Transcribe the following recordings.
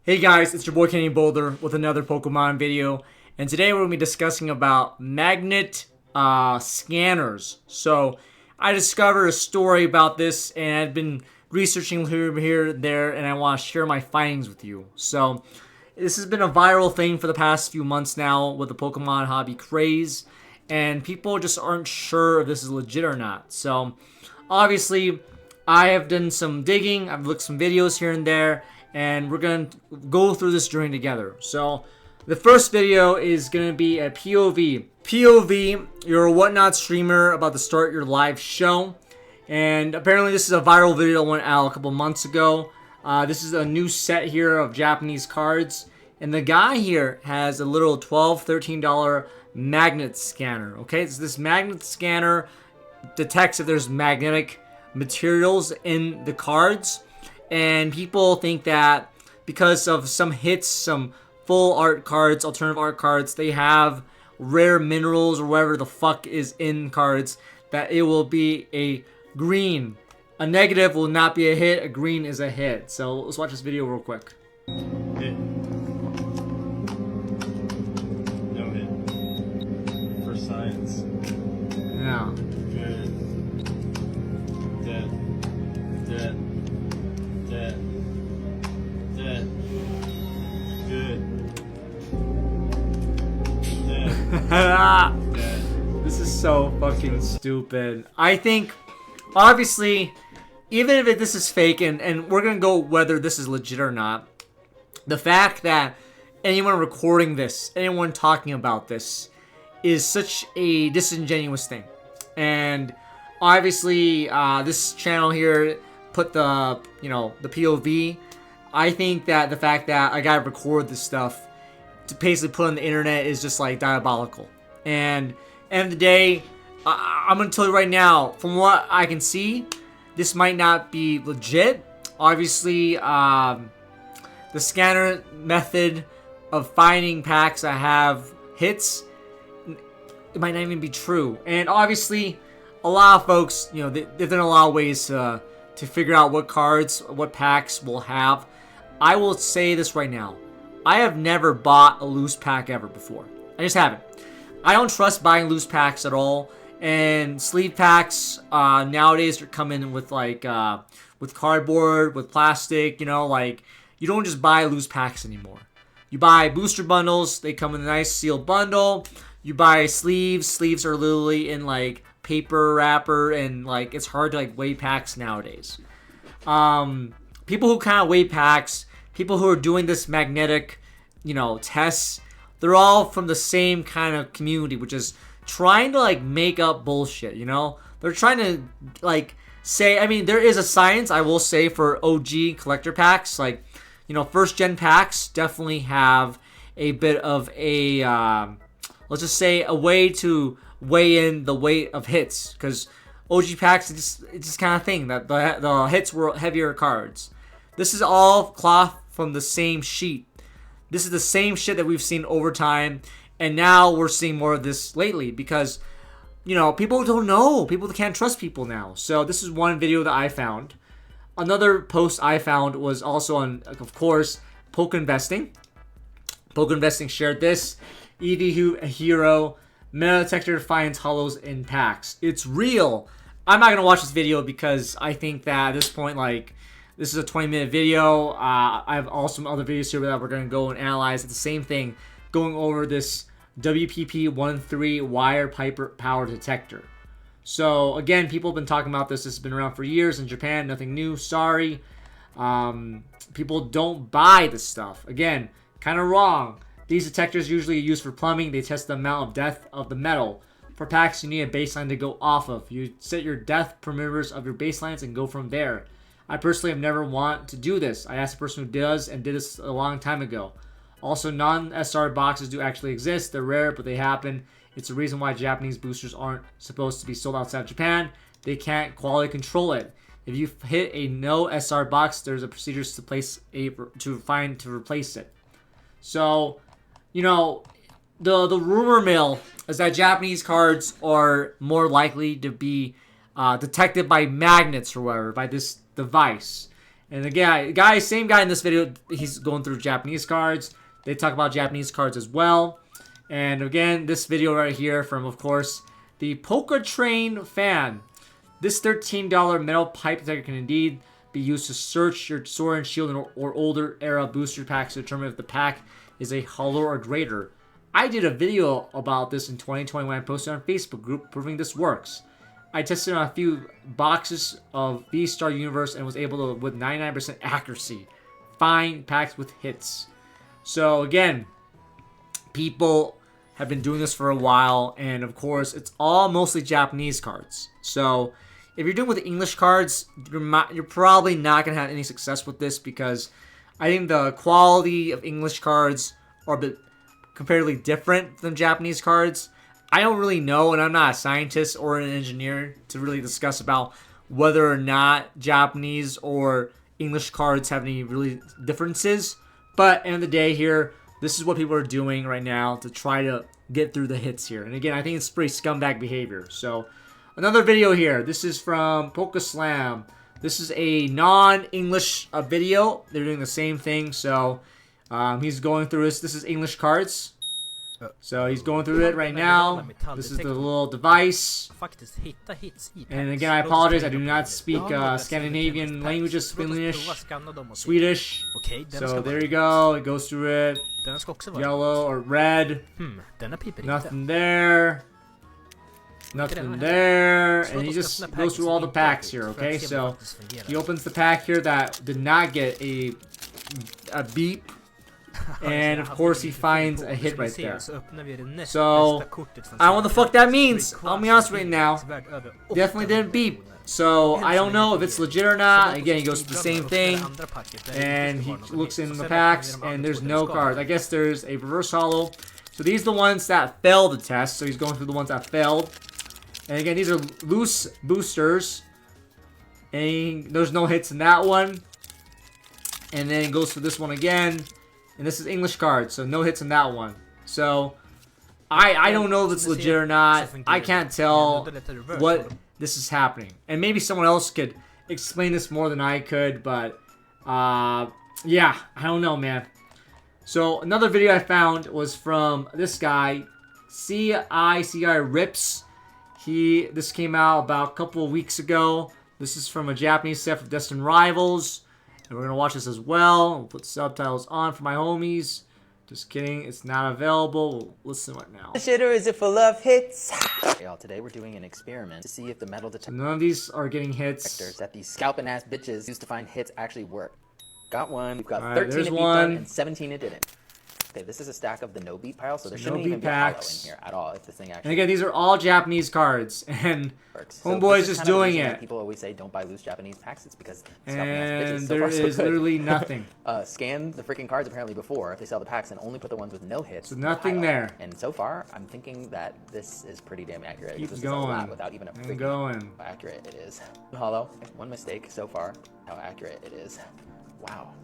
Hey guys, it's your boy Kenny Boulder with another Pokemon video, and today we're going to be discussing about magnet scanners. So, I discovered a story about this, and I've been researching here, there, and I want to share my findings with you. So, this has been a viral thing for the past few months now with the Pokemon hobby craze, and people just aren't sure if this is legit or not. So, obviously, I have done some digging, I've looked some videos here and there, and we're going to go through this journey together. So, the first video is going to be a POV. POV, you're a Whatnot streamer about to start your live show. And apparently this is a viral video that went out a couple months ago. This is a new set here of Japanese cards. And the guy here has a little $12, $13 magnet scanner. Okay, so this magnet scanner detects if there's magnetic materials in the cards. And people think that because of some hits, some full art cards, alternative art cards, they have rare minerals or whatever the fuck is in cards, that it will be a green. A negative will not be a hit, a green is a hit. So let's watch this video real quick. Hit. No hit. For science. Yeah. Good. Dead. Dead. Dead. Dead. Good. Dead. Dead. This is so fucking stupid. I think, obviously, even if this is fake, and we're gonna go whether this is legit or not, the fact that anyone recording this, anyone talking about this, is such a disingenuous thing. And obviously, this channel here put the, the POV. I think that the fact that I gotta record this stuff to basically put on the internet is just like diabolical. And end of the day, I'm gonna tell you right now, from what I can see, this might not be legit. Obviously, the scanner method of finding packs that have hits, it might not even be true. And obviously, a lot of folks, they've done a lot of ways to figure out what cards, what packs will have. I will say this right now. I have never bought a loose pack ever before. I just haven't. I don't trust buying loose packs at all. And sleeve packs nowadays are coming with with cardboard, with plastic. You don't just buy loose packs anymore. You buy booster bundles. They come in a nice sealed bundle. You buy sleeves. Sleeves are literally in paper wrapper, and it's hard to weigh packs nowadays. People who kind of weigh packs, people who are doing this magnetic, tests, they're all from the same kind of community, which is trying to make up bullshit. They're trying to say, I mean, there is a science, I will say, for OG collector packs. First gen packs definitely have a bit of a let's just say a way to weigh in the weight of hits, because OG packs, it's just kind of thing that the hits were heavier cards. This is all cloth from the same sheet. This is the same shit that we've seen over time, and now we're seeing more of this lately because, people don't know. People can't trust people now. So this is one video that I found. Another post I found was also on, of course, Poke Investing. Poke Investing shared this. EV Hero, Metal Detector finds hollows in packs. It's real. I'm not going to watch this video because I think that at this point, this is a 20-minute video. I have also some other videos here that we're going to go and analyze. It's the same thing, going over this WPP-13 wire power detector. So, again, people have been talking about this. This has been around for years in Japan. Nothing new. Sorry. People don't buy this stuff. Again, kind of wrong. These detectors usually used for plumbing. They test the amount of depth of the metal. For packs, you need a baseline to go off of. You set your depth parameters of your baselines and go from there. I personally have never want to do this. I asked the person who does and did this a long time ago. Also, non-SR boxes do actually exist. They're rare, but they happen. It's the reason why Japanese boosters aren't supposed to be sold outside of Japan. They can't quality control it. If you hit a no SR box, there's a procedure to replace it. So, the rumor mill is that Japanese cards are more likely to be detected by magnets or whatever, by this device. And the guy, same guy in this video, he's going through Japanese cards. They talk about Japanese cards as well. And again, this video right here from, of course, the Poker Train fan. This $13 metal pipe detector can indeed be used to search your Sword and Shield or older era booster packs to determine if the pack is a hollow or greater. I did a video about this in 2020 when I posted on Facebook group proving this works. I tested on a few boxes of V-Star Universe and was able to, with 99% accuracy, find packs with hits. So again, people have been doing this for a while, and of course, it's all mostly Japanese cards. So if you're doing with English cards, you're probably not going to have any success with this because I think the quality of English cards are a bit comparatively different than Japanese cards. I don't really know, and I'm not a scientist or an engineer to really discuss about whether or not Japanese or English cards have any really differences. But at the end of the day here, this is what people are doing right now to try to get through the hits here. And again, I think it's pretty scumbag behavior. So another video here. This is from PokeSlam. This is a non-English video. They're doing the same thing. So he's going through this. This is English cards. So he's going through it right now. This is the little device. And again, I apologize. I do not speak Scandinavian languages, Finnish, Swedish. So there you go. It goes through it. Yellow or red. Nothing there. Nothing there. And he just goes through all the packs here, okay? So he opens the pack here that did not get a beep. And of course he finds a hit right there. So I don't know what the fuck that means. I'll be honest right now. Definitely didn't beep. So I don't know if it's legit or not. Again, he goes through the same thing. And he looks in the packs and there's no cards. I guess there's a reverse hollow. So these are the ones that failed the test. So he's going through the ones that failed. And again, these are loose boosters. And there's no hits in that one. And then he goes for this one again. And this is English cards, so no hits in that one. So, I don't know if it's legit or not. I can't tell what this is happening. And maybe someone else could explain this more than I could, but, yeah, I don't know, man. So, another video I found was from this guy, CI Rips. This came out about a couple of weeks ago. This is from a Japanese set of Destined Rivals. And we're going to watch this as well. We'll put subtitles on for my homies. Just kidding. It's not available. We'll listen right now. Shitter, is it full of hits? Hey y'all, today we're doing an experiment to see if the metal detectors none of these are getting hits. That these scalping ass bitches used to find hits actually work. Got one. We've got right, 13 there's it beat one. done and 17 it didn't. Okay, this is a stack of the no beat pile, so there shouldn't no even beat be a hollow packs in here at all if this thing actually and again, these are all Japanese cards. And works. Homeboy's this is just kind of the doing reason it. that people always say don't buy loose Japanese packs. It's because And so there far, so is good. literally nothing. Scan the freaking cards apparently before if they sell the packs and only put the ones with no hits. So in the nothing pile. there. And so far, I'm thinking that this is pretty damn accurate. Keep this going. is a lot without even a Keep freaking going. how accurate it is. Hollow. One mistake so far. How accurate it is. Wow.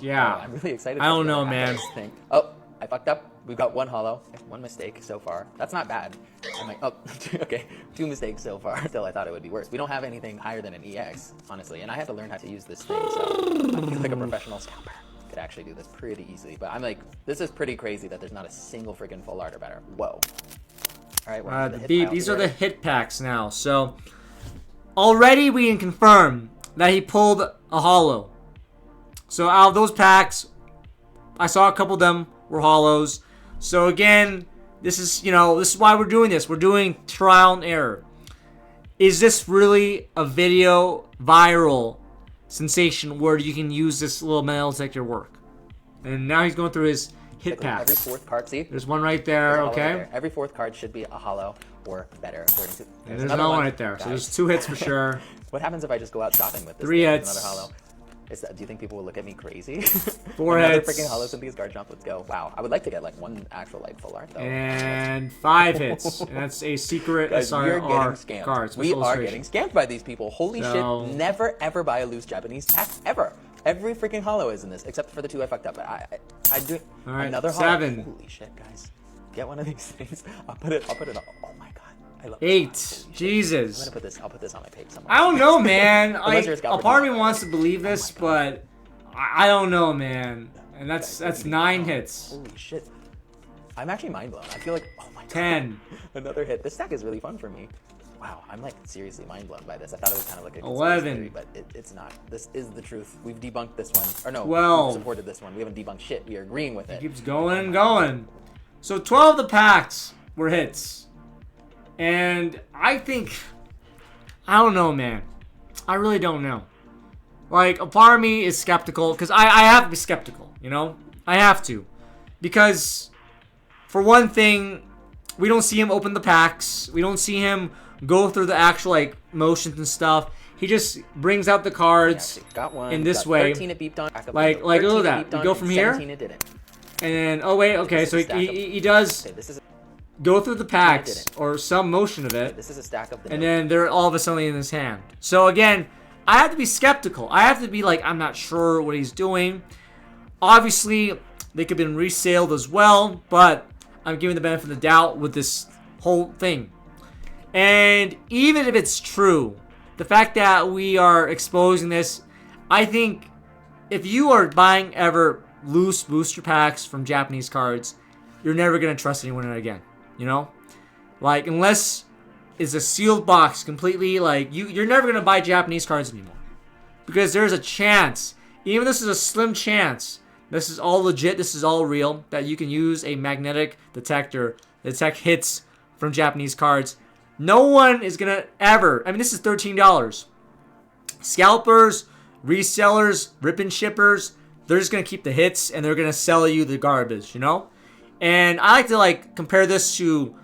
Yeah. I'm really excited. I don't to see know, how accurate man. this thing. Oh, I fucked up. We've got one hollow. One mistake so far. That's not bad. I'm like, oh, okay. 2 mistakes so far. Still, I thought it would be worse. We don't have anything higher than an EX, honestly. And I had to learn how to use this thing, so I feel like a professional scalper could actually do this pretty easily. But I'm like, this is pretty crazy that there's not a single freaking full art or better. Whoa. All right, well, The beep. These are the hit packs now. So already we can confirm that he pulled a hollow. So out of those packs, I saw a couple of them were hollows. So again, this is why we're doing this. We're doing trial and error. Is this really a video viral sensation where you can use this little metal detector work? And now he's going through his hit packs. Every fourth card, see? There's one right there, There's a hollow okay? right there. Every fourth card should be a hollow or better, according to. And there's another one right there. So there's 2 hits for sure. What happens if I just go out shopping with this? 3 thing? hits. Another hollow. Do you think people will look at me crazy? 4 Another hits. freaking hollows in these card jump. Let's go. Wow. I would like to get like one actual like full art though. And 5 hits. And that's a secret Guys, we're getting SRR scammed. card. We are getting scammed by these people. Holy So- shit. Never ever buy a loose Japanese pack ever. Every freaking hollow is in this, except for the 2 I fucked up. I do All right, another 7. hollow. Holy shit, guys. Get one of these things. I'll put it on. Oh my god. I love 8. Holy shit. I'm Jesus. gonna put this. I'll put this on my page somewhere. I don't know, man. Unless Like, you're a a scalper part of dude. me wants to believe this, but I don't know, man. And that's 9 hits. Holy shit. I'm actually mind blown. I feel like, oh my god. 10. Another hit. This stack is really fun for me. Wow, I'm like seriously mind blown by this. I thought it was kind of like a conspiracy 11. theory, but it's not. This is the truth. We've debunked this one. Or no, 12. we've supported this one. We haven't debunked shit. We are agreeing with It it. keeps going and going. So 12 of the packs were hits. And I think, I don't know, man. I really don't know. Like, a part of me is skeptical, because I have to be skeptical, you know? I have to. Because, for one thing, we don't see him open the packs. We don't see him go through the actual, like, motions and stuff. He just brings out the cards Got one. in this got way. 13 it beeped on. Like, look at that. You go from here. 17 it didn't. And then, oh wait, okay, This so is a stack he does Okay, this is go through the packs, didn't. or some motion of it, this is a stack of the and notes. then they're all of a sudden in his hand. So again, I have to be skeptical. I have to be like, I'm not sure what he's doing. Obviously, they could have been resaled as well, but I'm giving the benefit of the doubt with this whole thing. And even if it's true, the fact that we are exposing this, I think if you are buying ever loose booster packs from Japanese cards, you're never going to trust anyone again, you know? Like, unless it's a sealed box completely, like, you're never going to buy Japanese cards anymore. Because there's a chance, even if this is a slim chance, this is all legit, this is all real, that you can use a magnetic detector to detect hits from Japanese cards. No one is going to ever, I mean, this is $13. Scalpers, resellers, rip and shippers, they're just going to keep the hits and they're going to sell you the garbage, you know? And I like to, like, compare this to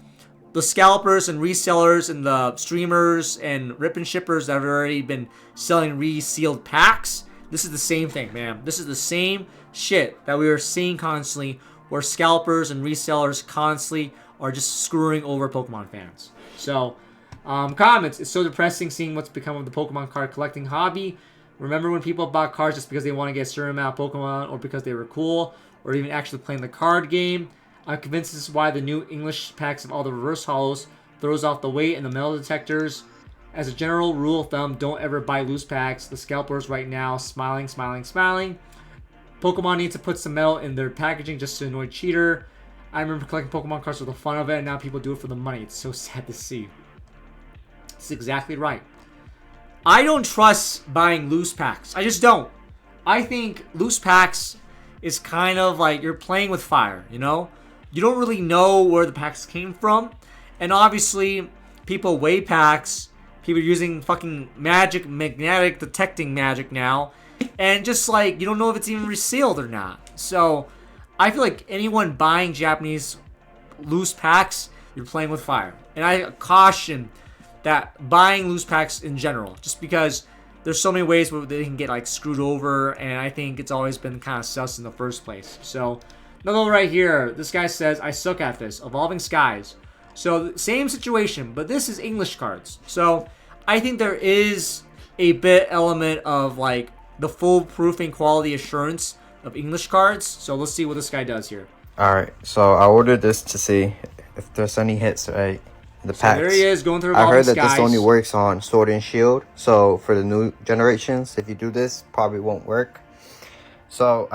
the scalpers and resellers and the streamers and rip and shippers that have already been selling resealed packs. This is the same thing, man. This is the same shit that we are seeing constantly, where scalpers and resellers constantly are just screwing over Pokemon fans. So, comments. It's so depressing seeing what's become of the Pokemon card collecting hobby. Remember when people bought cards just because they want to get a certain amount of Pokemon, or because they were cool, or even actually playing the card game? I'm convinced this is why the new English packs of all the reverse hollows throws off the weight and the metal detectors. As a general rule of thumb, don't ever buy loose packs. The scalpers right now, smiling, smiling, smiling. Pokemon needs to put some metal in their packaging just to annoy cheater. I remember collecting Pokemon cards for the fun of it, and now people do it for the money. It's so sad to see. It's exactly right. I don't trust buying loose packs. I just don't. I think loose packs is kind of like you're playing with fire, you know? You don't really know where the packs came from. And obviously, people weigh packs. People are using fucking magnetic detecting magic now. And just like, you don't know if it's even resealed or not. So, I feel like anyone buying Japanese loose packs, you're playing with fire. And I caution that buying loose packs in general, just because there's so many ways where they can get like screwed over, and I think it's always been kind of sus in the first place. So, another one right here. This guy says, I suck at this. Evolving Skies. So, same situation, but this is English cards. So, I think there is a bit element of like the foolproofing quality assurance of English cards. So, let's see what this guy does here. Alright, so I ordered this to see if there's any hits, right? The So packs. there he is going through I Evolving heard that Skies. this only works on Sword and Shield. So for the new generations, if you do this, probably won't work. So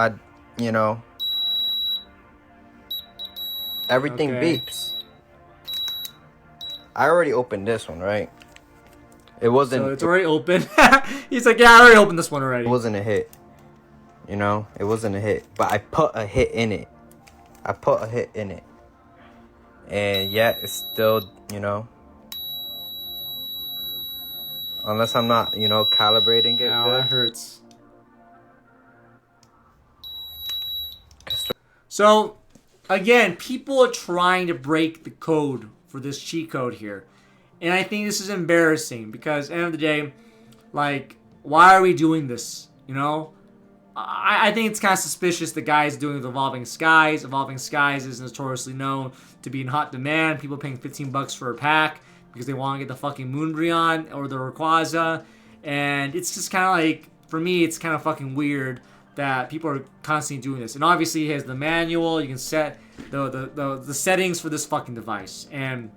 everything Okay. beeps. I already opened this one, right? It wasn't. So it's already open. He's like, yeah, I already opened this one already. It wasn't a hit. You know, it wasn't a hit. But I put a hit in it. And yet, it's still, unless I'm not, calibrating it Ow, good. that hurts. So, again, people are trying to break the code for this cheat code here. And I think this is embarrassing because, at the end of the day, like, why are we doing this? You know? I think it's kind of suspicious the guy's doing with Evolving Skies. Evolving Skies is notoriously known to be in hot demand. People paying $15 for a pack because they want to get the fucking Moonbreon or the Rayquaza. And it's just kind of like, for me, it's kind of fucking weird that people are constantly doing this. And obviously, he has the manual. You can set the settings for this fucking device. And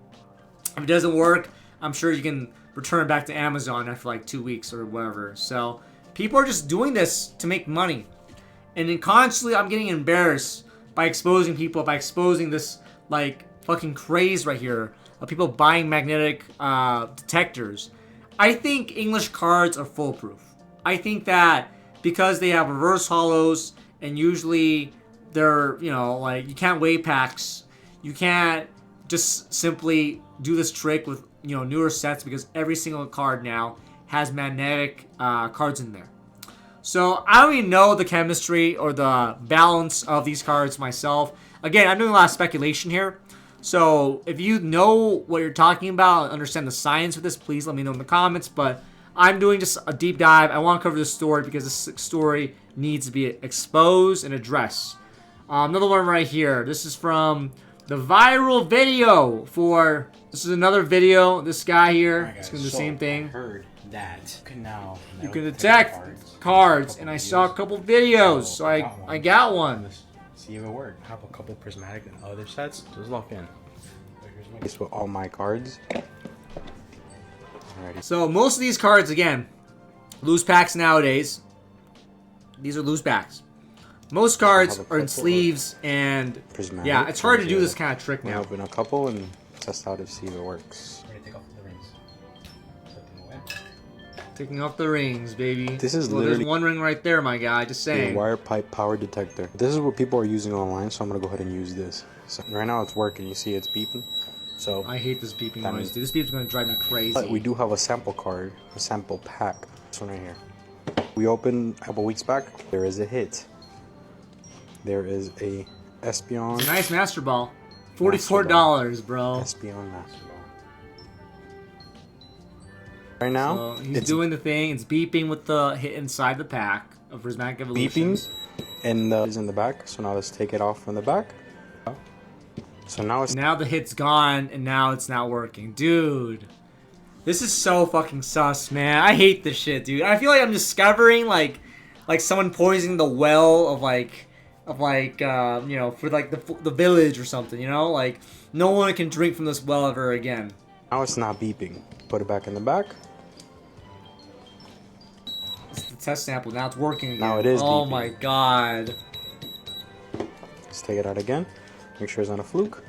If it doesn't work, I'm sure you can return it back to Amazon after like 2 weeks or whatever. So people are just doing this to make money. And then constantly I'm getting embarrassed by exposing people, by exposing this like fucking craze right here of people buying magnetic detectors. I think English cards are foolproof. I think that because they have reverse hollows and usually they're, you know, like you can't weigh packs. You can't just simply do this trick with, you know, newer sets because every single card now has magnetic cards in there. So I don't even know the chemistry or the balance of these cards myself. Again, I'm doing a lot of speculation here. So if you know what you're talking about and understand the science of this, please let me know in the comments. But I'm doing just a deep dive. I want to cover this story because this story needs to be exposed and addressed. Another one right here. This is from the viral video for... This is another video. This guy here. It's going to do the same thing. I heard that you can detect cards, and I saw a couple videos, so I got one. Let's see if it worked. I have a couple prismatic and other sets. Just lock in. Here's my case with all my cards. Alrighty. So most of these cards, again, loose packs nowadays. These are loose packs. Most cards are in sleeves, and prismatic. Yeah, it's hard to do this kind of trick I'm now. open a couple and test out to see if it works. Taking off the rings, baby. This is Well, literally there's one ring right there, my guy. Just a saying. wire pipe power detector. This is what people are using online, so I'm gonna go ahead and use this. So right now it's working. You see it's beeping. So I hate this beeping That noise, means- dude. This beep's gonna drive me crazy. but we do have a sample card, a sample pack. This one right here. We opened a couple weeks back. There is a hit. There is a Espeon. Nice Master Ball. $44, bro. Espeon Master Ball. Right now, So he's it's doing the thing. It's beeping with the hit inside the pack of Prismatic Evolutions. beeping, and is in the back. So now let's take it off from the back. So now it's Now the hit's gone, and now it's not working. Dude. This is so fucking sus, man. I hate this shit, dude. I feel like I'm discovering, like someone poisoning the well of, you know, for, like, the village or something, you know? Like, no one can drink from this well ever again. now it's not beeping. Put it back in the back. It's the test sample. Now it's working again. Now it is Oh beeping. my god. Let's take it out again. Make sure it's not a fluke.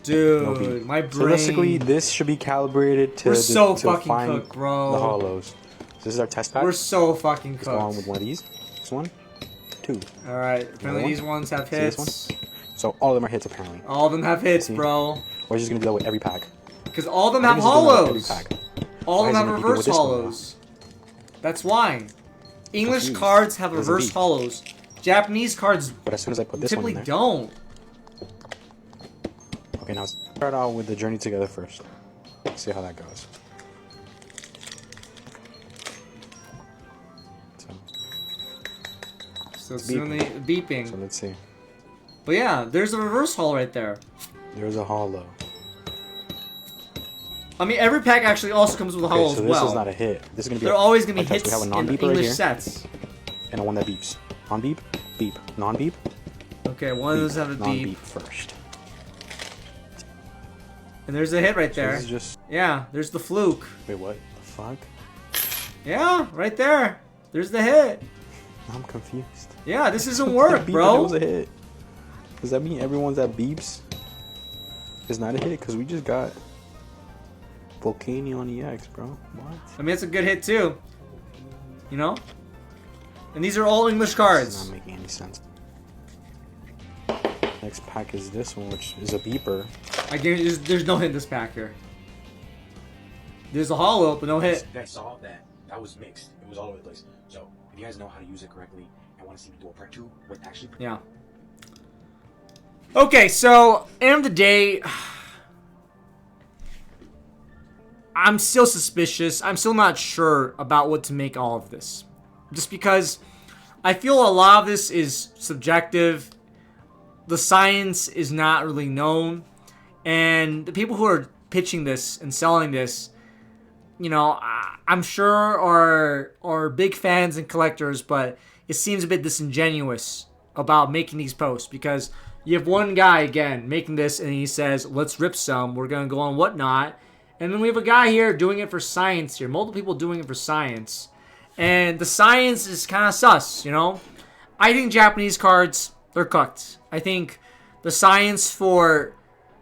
Dude, No beep. my brain. So basically, this should be calibrated to We're so to fucking find cooked, bro. the hollows. So this is our test pack. We're so fucking Let's go on with cooked. one of these. This one, two. Alright, apparently one? these ones have See this hits. So all of them are hits apparently. All of them have hits, See? bro. We're just gonna do that with every pack. Because all of them I have think this is gonna be with hollows. every pack. All Why of them is it have gonna be reverse with this one, though? hollows. That's why. English Confused. cards have There's a reverse beep. hollows. Japanese cards But as soon as I put this one typically in there. don't. Okay, now let's start out with the journey together first. See how that goes. So It's soon they beeping. So let's see. But yeah, there's a reverse hole right there. There's a hollow. I mean, every pack actually also comes with a Okay, hollow so as this well. is not a hit. This is gonna be. They're always gonna be a test. hits We have a in non-beeper right English here, sets. and a one that beeps. Non-beep, beep, non-beep. Okay, one of those have a Non-beep beep, first. and there's a hit right So there. this is just. Yeah, there's the fluke. Wait, what the fuck? Yeah, right there. There's the hit. I'm confused. Yeah, this doesn't work, Beep, bro. It was a hit. Does that mean everyone's that beeps is not a hit? Because we just got Volcanion EX, bro. What? I mean, it's a good hit too. You know? And these are all English It's cards. not making any sense. Next pack is this one, which is a beeper. I guarantee there's no hit in this pack here. There's a hollow, but no hit. I saw that was mixed. It was all over the place. So if you guys know how to use it correctly and want to see me do a part 2 with actually Yeah. Okay, so end of the day, I'm still suspicious. I'm still not sure about what to make all of this. Just because I feel a lot of this is subjective. The science is not really known. And the people who are pitching this and selling this, you know, I'm sure are big fans and collectors, but it seems a bit disingenuous about making these posts because You have one guy, again, making this, and he says, let's rip some. We're going to go on whatnot. And then we have a guy here doing it for science here. Multiple people doing it for science. And the science is kind of sus, you know? I think Japanese cards, they're cooked. I think the science for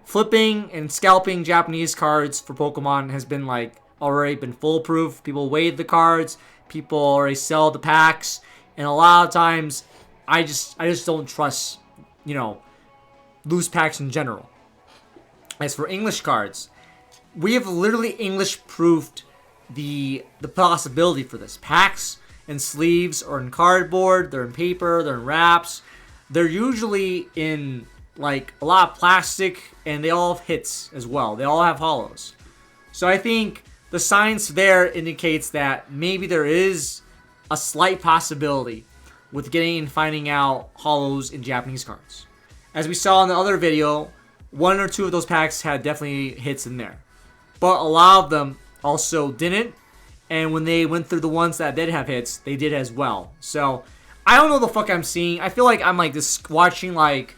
flipping and scalping Japanese cards for Pokemon has been, like, already been foolproof. People weighed the cards. People already sell the packs. And a lot of times, I just don't trust, you know, loose packs in general. As for English cards, we have literally English-proofed the possibility for this. Packs and sleeves are in cardboard, they're in paper, they're in wraps. They're usually in, like, a lot of plastic, and they all have hits as well. They all have hollows. So I think the science there indicates that maybe there is a slight possibility with getting and finding out hollows in Japanese cards. As we saw in the other video, 1 or 2 of those packs had definitely hits in there. But a lot of them also didn't. And when they went through the ones that did have hits, they did as well. So, I don't know the fuck I'm seeing. I feel like I'm like just watching, like,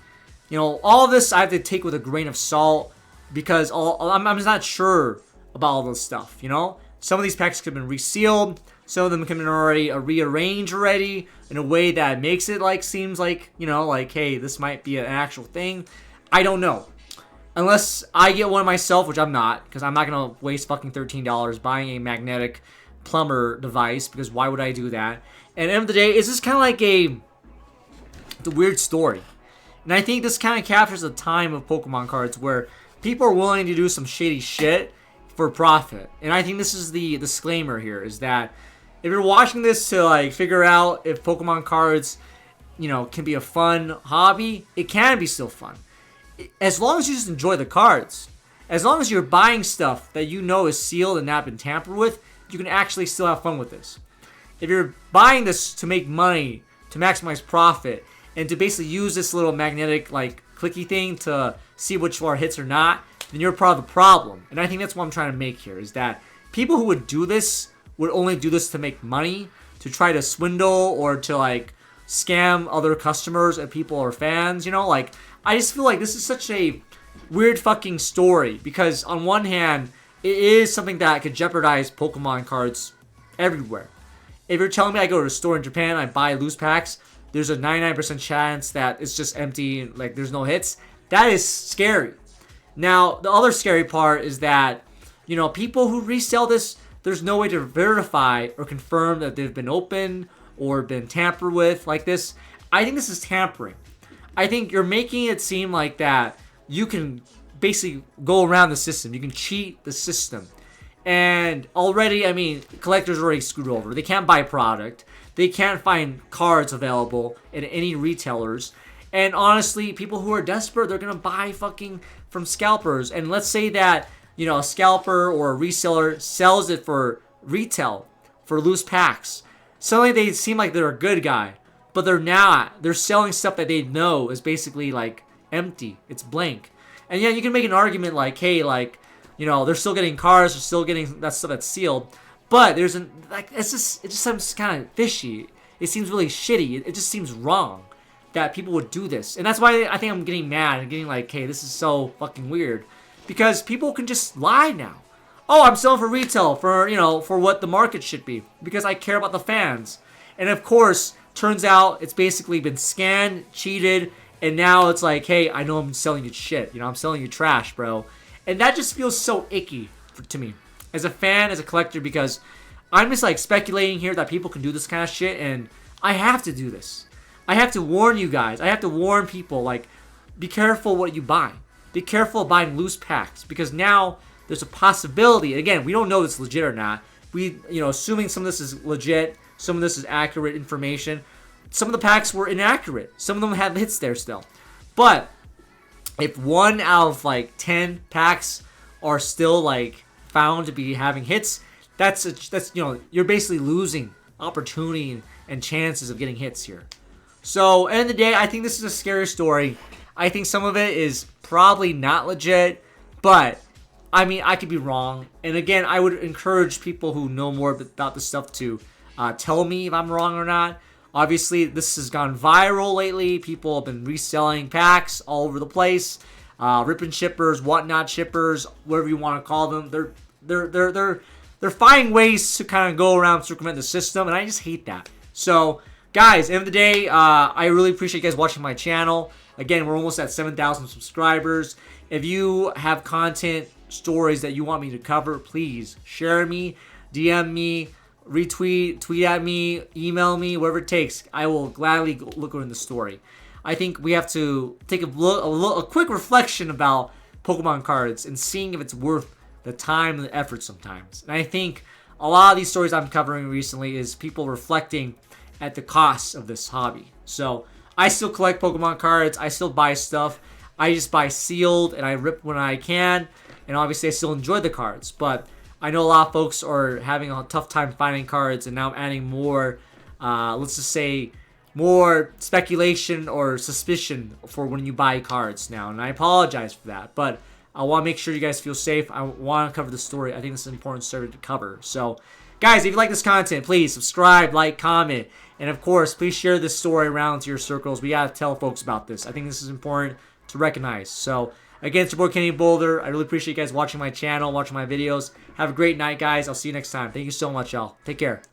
you know, all of this I have to take with a grain of salt. Because I'm just not sure about all this stuff, you know? Some of these packs could have been resealed. Some of them could have been already rearranged already in a way that makes it, like, seems like, you know, like, hey, this might be an actual thing. I don't know. Unless I get one myself, which I'm not, because I'm not going to waste fucking $13 buying a magnetic plumber device, because why would I do that? And at the end of the day, it's just kind of like it's a weird story. And I think this kind of captures the time of Pokemon cards where people are willing to do some shady shit for profit. And I think this is the disclaimer here, is that if you're watching this to, like, figure out if Pokemon cards, you know, can be a fun hobby, it can be still fun. As long as you just enjoy the cards. As long as you're buying stuff that you know is sealed and not been tampered with, you can actually still have fun with this. If you're buying this to make money, to maximize profit, and to basically use this little magnetic, like, clicky thing to see which are hits or not, then you're part of the problem. And I think that's what I'm trying to make here, is that people who would do this would only do this to make money, to try to swindle or to, like, scam other customers and people or fans, you know? Like, I just feel like this is such a weird fucking story, because on one hand, it is something that could jeopardize Pokemon cards everywhere. If you're telling me I go to a store in Japan, I buy loose packs, there's a 99% chance that it's just empty, like there's no hits, that is scary. Now, the other scary part is that, you know, people who resell this, there's no way to verify or confirm that they've been opened or been tampered with like this. I think this is tampering. I think you're making it seem like that you can basically go around the system. You can cheat the system. And already, I mean, collectors are already screwed over. They can't buy product. They can't find cards available in any retailers. And honestly, people who are desperate, they're going to buy fucking from scalpers. And let's say that, you know, a scalper or a reseller sells it for retail, for loose packs. Suddenly they seem like they're a good guy. But they're not. They're selling stuff that they know is basically, like, empty. It's blank. And yeah, you can make an argument like, hey, like, you know, they're still getting cars, they're still getting that stuff that's sealed. But there's it just seems kind of fishy. It seems really shitty. It just seems wrong that people would do this. And that's why I think I'm getting mad and getting like, hey, this is so fucking weird. Because people can just lie now. Oh, I'm selling for retail, for, you know, for what the market should be. Because I care about the fans. And of course, turns out it's basically been scanned, cheated, and now it's like, hey, I know I'm selling you shit. You know, I'm selling you trash, bro. And that just feels so icky to me. As a fan, as a collector, because I'm just like speculating here that people can do this kind of shit, and I have to do this. I have to warn you guys. I have to warn people, like, be careful what you buy. Be careful of buying loose packs, because now there's a possibility. Again, we don't know if it's legit or not. We, you know, assuming some of this is legit, some of this is accurate information. Some of the packs were inaccurate. Some of them have hits there still. But if 1 out of like 10 packs are still like found to be having hits, that's you know, you're basically losing opportunity and chances of getting hits here. So, end of the day, I think this is a scary story. I think some of it is probably not legit, but I mean, I could be wrong. And again, I would encourage people who know more about this stuff to tell me if I'm wrong or not. Obviously, this has gone viral lately. People have been reselling packs all over the place. Ripping shippers, whatnot shippers, whatever you want to call them. They're finding ways to kind of go around, circumvent the system, and I just hate that. So, guys, end of the day, I really appreciate you guys watching my channel. Again, we're almost at 7,000 subscribers. If you have content, stories that you want me to cover, please share me, DM me, retweet, tweet at me, email me, whatever it takes. I will gladly look into the story. I think we have to take a quick reflection about Pokemon cards and seeing if it's worth the time and the effort sometimes. And I think a lot of these stories I'm covering recently is people reflecting at the cost of this hobby. So I still collect Pokemon cards. I still buy stuff. I just buy sealed and I rip when I can. And obviously I still enjoy the cards. But I know a lot of folks are having a tough time finding cards, and now I'm adding more, let's just say, more speculation or suspicion for when you buy cards now. And I apologize for that. But I want to make sure you guys feel safe. I want to cover the story. I think this is an important story to cover. So, guys, if you like this content, please subscribe, like, comment. And, of course, please share this story around to your circles. We got to tell folks about this. I think this is important to recognize. So, again, it's your boy Kenny Boulder. I really appreciate you guys watching my channel, watching my videos. Have a great night, guys. I'll see you next time. Thank you so much, y'all. Take care.